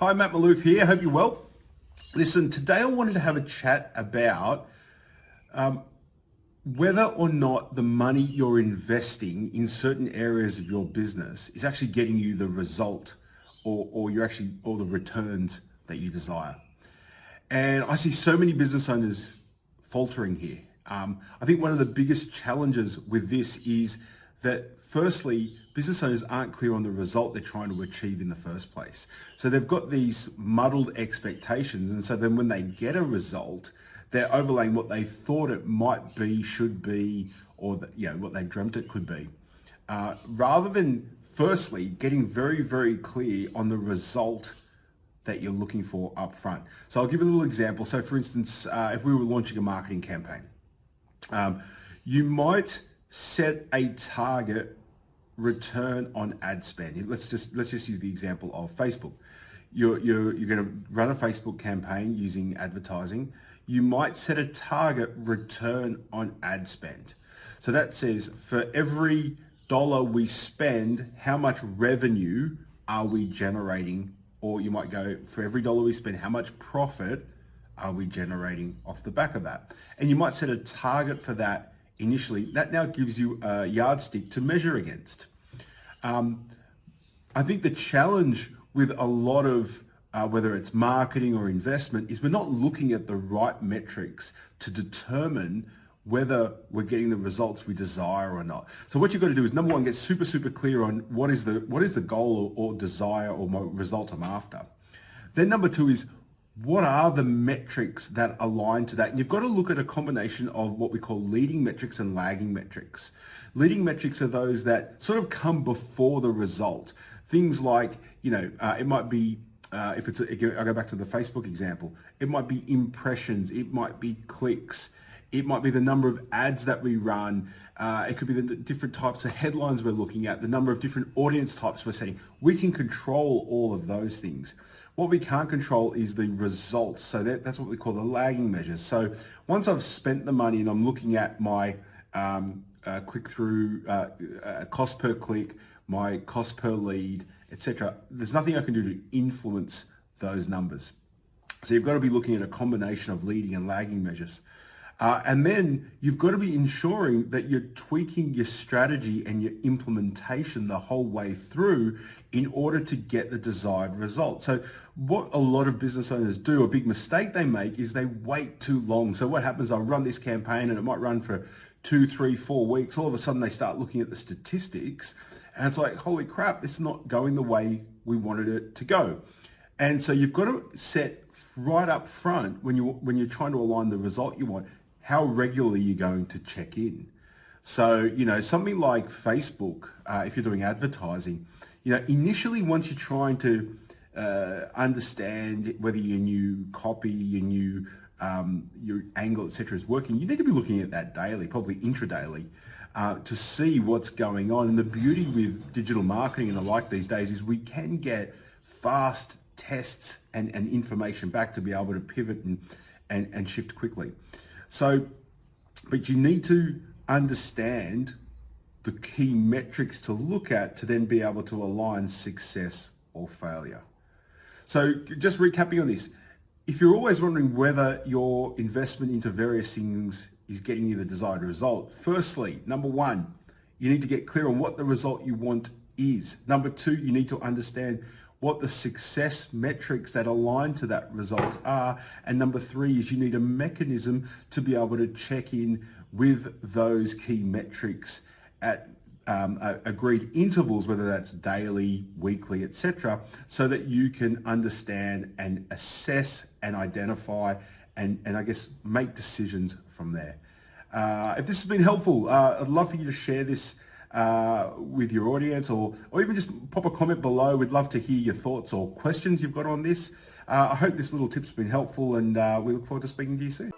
Hi, Matt Maloof here. Hope you're well. Listen, today I wanted to have a chat about whether or not the money you're investing in certain areas of your business is actually getting you the result or the returns that you desire. And I see so many business owners faltering here. I think one of the biggest challenges with this is that firstly, business owners aren't clear on the result they're trying to achieve in the first place. So they've got these muddled expectations. And so then when they get a result, they're overlaying what they thought it might be, should be, or what they dreamt it could be. Rather than firstly getting very, very clear on the result that you're looking for up front. So I'll give you a little example. So for instance, if we were launching a marketing campaign, you might set a target return on ad spend. Let's just use the example of Facebook. You're going to run a Facebook campaign using advertising. You might set a target return on ad spend. So that says for every dollar we spend, how much revenue are we generating? Or you might go, for every dollar we spend, how much profit are we generating off the back of that? And you might set a target for that initially. That now gives you a yardstick to measure against. I think the challenge with a lot of whether it's marketing or investment is we're not looking at the right metrics to determine whether we're getting the results we desire or not. So what you've got to do is, number one, get super, super clear on what is the goal or desire or result I'm after. Then number two is, what are the metrics that align to that? And you've got to look at a combination of what we call leading metrics and lagging metrics. Leading metrics are those that sort of come before the result. Things like, it might be, I go back to the Facebook example, it might be impressions, it might be clicks, it might be the number of ads that we run, it could be the different types of headlines we're looking at, the number of different audience types we're setting. We can control all of those things. What we can't control is the results. So that's what we call the lagging measures. So once I've spent the money and I'm looking at my click-through, cost per click, my cost per lead, etc., there's nothing I can do to influence those numbers. So you've got to be looking at a combination of leading and lagging measures. And then you've got to be ensuring that you're tweaking your strategy and your implementation the whole way through in order to get the desired result. So what a lot of business owners do, a big mistake they make, is they wait too long. So what happens, I'll run this campaign and it might run for 2, 3, 4 weeks. All of a sudden they start looking at the statistics and it's like, holy crap, this is not going the way we wanted it to go. And so you've got to set right up front when you're trying to align the result you want, how regularly you're going to check in. So, something like Facebook, if you're doing advertising, initially once you're trying to understand whether your new copy, your new your angle, etc. is working, you need to be looking at that daily, probably intradaily, to see what's going on. And the beauty with digital marketing and the like these days is we can get fast tests and information back to be able to pivot and shift quickly. So, but you need to understand the key metrics to look at to then be able to align success or failure. So just recapping on this, if you're always wondering whether your investment into various things is getting you the desired result, firstly, number one, you need to get clear on what the result you want is. Number two, you need to understand what the success metrics that align to that result are. And number three is you need a mechanism to be able to check in with those key metrics at agreed intervals, whether that's daily, weekly, etc., so that you can understand and assess and identify and I guess make decisions from there. If this has been helpful, I'd love for you to share this with your audience or even just pop a comment below. We'd love to hear your thoughts or questions you've got on this. I hope this little tip's been helpful and we look forward to speaking to you soon.